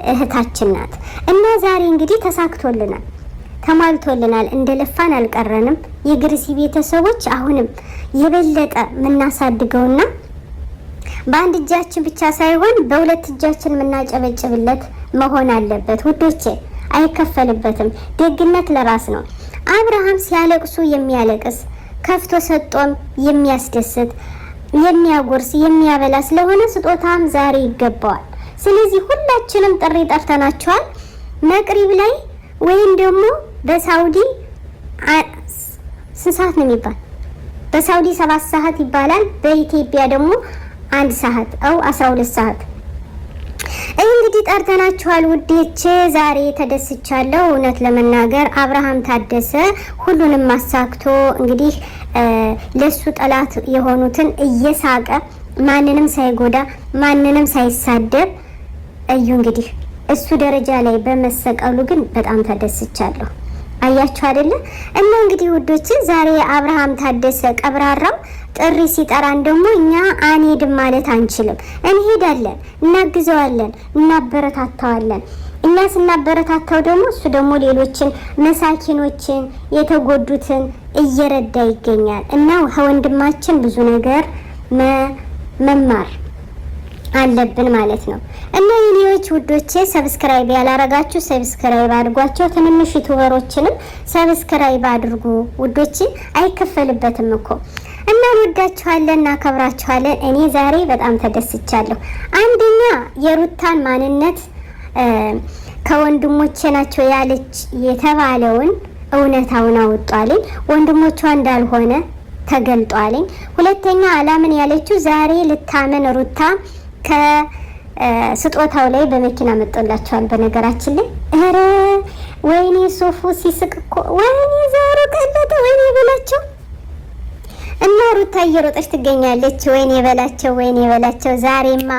እህታችን ናት እና ዛሬ እንግዲህ ተሳክቶልናል፣ ተሟልቶልናል። እንደለፋን አልቀረንም። የግርሲ ቤተሰቦች አሁንም የበለጠ የምናሳድገውና በአንድ እጃችን ብቻ ሳይሆን በሁለት እጃችን የምናጨበጭብለት መሆን አለበት ውዶቼ። አይከፈልበትም። ደግነት ለራስ ነው። አብርሃም ሲያለቅሱ የሚያለቅስ ከፍቶ ሰጦም የሚያስደስት የሚያጎርስ የሚያበላ ስለሆነ ስጦታም ዛሬ ይገባዋል። ስለዚህ ሁላችንም ጥሪ ጠርተናቸዋል። መቅሪብ ላይ ወይም ደግሞ በሳውዲ ስንት ሰዓት ነው የሚባል? በሳውዲ 7 ሰዓት ይባላል። በኢትዮጵያ ደግሞ 1 ሰዓት አው 12 ሰዓት እንግዲህ ጠርተናችኋል ውዴቼ። ዛሬ ተደስቻለሁ። እውነት ለመናገር አብርሃም ታደሰ ሁሉንም ማሳክቶ እንግዲህ ለሱ ጠላት የሆኑትን እየሳቀ ማንንም ሳይጎዳ ማንንም ሳይሳደብ እዩ እንግዲህ እሱ ደረጃ ላይ በመሰቀሉ ግን በጣም ተደስቻለሁ። አያችሁ አይደለ? እና እንግዲህ ውዶች ዛሬ አብርሃም ታደሰ ቀብራራው ጥሪ ሲጠራን ደግሞ እኛ አንሄድም ማለት አንችልም። እንሄዳለን፣ እናግዘዋለን፣ እናበረታታዋለን። እኛ ስናበረታታው ደግሞ እሱ ደግሞ ሌሎችን መሳኪኖችን የተጎዱትን እየረዳ ይገኛል። እና ከወንድማችን ብዙ ነገር መማር አለብን ማለት ነው። እና የኔዎች ውዶቼ ሰብስክራይብ ያላረጋችሁ ሰብስክራይብ አድርጓቸው። ትንንሽ ዩቲዩበሮችንም ሰብስክራይብ አድርጉ ውዶቼ፣ አይከፈልበትም እኮ። እና እንወዳችኋለን፣ እናከብራችኋለን። እኔ ዛሬ በጣም ተደስቻለሁ። አንደኛ የሩታን ማንነት ከወንድሞቼ ናቸው ያለች የተባለውን እውነታውን አውጧልኝ። ወንድሞቿ እንዳልሆነ ተገልጧልኝ። ሁለተኛ አላምን ያለችው ዛሬ ልታመን ሩታ ከስጦታው ላይ በመኪና መጥቶላቸዋል። በነገራችን ላይ ኧረ ወይኔ ሶፉ ሲስቅ እኮ ወይኔ ዛሬ ቀለጠ ወይኔ በላቸው እና ሩታ እየሮጠች ትገኛለች። ወይኔ በላቸው ወይኔ በላቸው ዛሬማ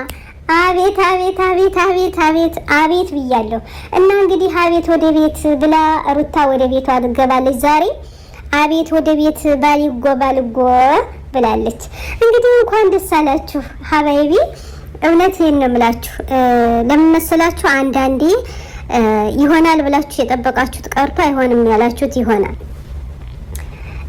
አቤት አቤት አቤት አቤት አቤት አቤት ብያለሁ። እና እንግዲህ አቤት ወደ ቤት ብላ ሩታ ወደ ቤቷ ትገባለች ዛሬ። አቤት ወደ ቤት ባልጎ ባልጎ ብላለች። እንግዲህ እንኳን ደስ አላችሁ ሀባይቢ። እውነቴን ነው የምላችሁ። ለምን መሰላችሁ? አንዳንዴ ይሆናል ብላችሁ የጠበቃችሁት ቀርቶ አይሆንም ያላችሁት ይሆናል።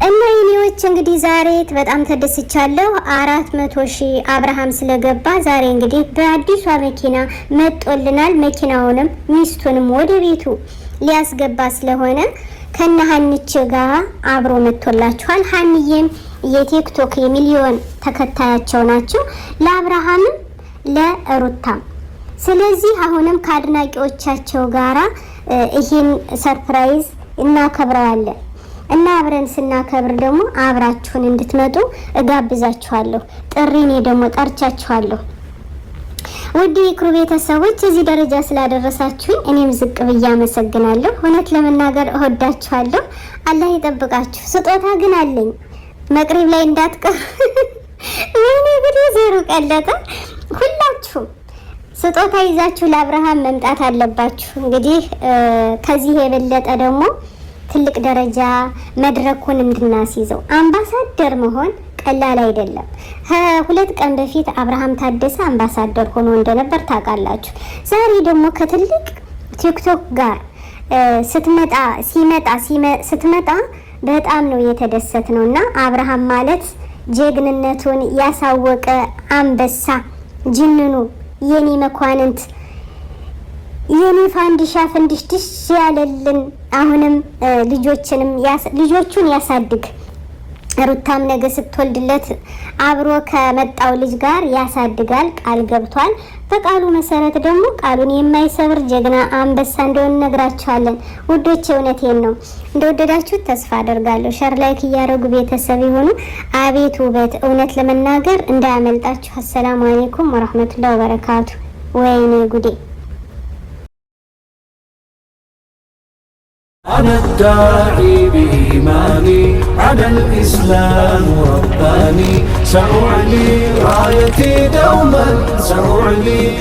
እና የኔዎች እንግዲህ ዛሬ በጣም ተደስቻለሁ። 400,000 አብርሃም ስለገባ ዛሬ እንግዲህ በአዲሷ መኪና መጦልናል። መኪናውንም ሚስቱንም ወደ ቤቱ ሊያስገባ ስለሆነ ከነ ሀንች ጋር አብሮ መጥቶላችኋል። ሀንዬም የቲክቶክ የሚሊዮን ተከታያቸው ናቸው፣ ለአብርሃምም ለሩታም። ስለዚህ አሁንም ከአድናቂዎቻቸው ጋራ ይሄን ሰርፕራይዝ እናከብረዋለን እና አብረን ስናከብር ደግሞ አብራችሁን እንድትመጡ እጋብዛችኋለሁ። ጥሪኔ ደግሞ ጠርቻችኋለሁ። ውድ የክሩ ቤተሰቦች እዚህ ደረጃ ስላደረሳችሁኝ እኔም ዝቅ ብዬ አመሰግናለሁ። እውነት ለመናገር እወዳችኋለሁ። አላህ ይጠብቃችሁ። ስጦታ ግን አለኝ፣ መቅሪብ ላይ እንዳትቀር። ወይኔ ጉድ ዜሮ ቀለጠ። ሁላችሁም ስጦታ ይዛችሁ ለአብርሃም መምጣት አለባችሁ። እንግዲህ ከዚህ የበለጠ ደግሞ ትልቅ ደረጃ መድረኩን እንድናስይዘው አምባሳደር መሆን ቀላል አይደለም። ከሁለት ቀን በፊት አብርሃም ታደሰ አምባሳደር ሆኖ እንደነበር ታውቃላችሁ። ዛሬ ደግሞ ከትልቅ ቲክቶክ ጋር ስትመጣ በጣም ነው የተደሰት ነውና አብርሃም ማለት ጀግንነቱን ያሳወቀ አንበሳ ጅንኑ የኔ መኳንንት የኔ ፋንዲሻ ፍንድሽድሽ ያለልን አሁንም ልጆቹን ያሳድግ። ሩታም ነገ ስትወልድለት አብሮ ከመጣው ልጅ ጋር ያሳድጋል፣ ቃል ገብቷል። በቃሉ መሰረት ደግሞ ቃሉን የማይሰብር ጀግና አንበሳ እንደሆነ ነግራችኋለን ውዶች። እውነቴን ነው። እንደወደዳችሁት ተስፋ አደርጋለሁ። ሸር ላይክ እያደረጉ ቤተሰብ የሆኑ አቤት ውበት! እውነት ለመናገር እንዳያመልጣችሁ። አሰላሙ አለይኩም ወራህመቱላሂ ወበረካቱ። ወይኔ ጉዴ! أنا الداعي بإيماني على الإسلام رباني سأعلي رايتي دوما سأعلي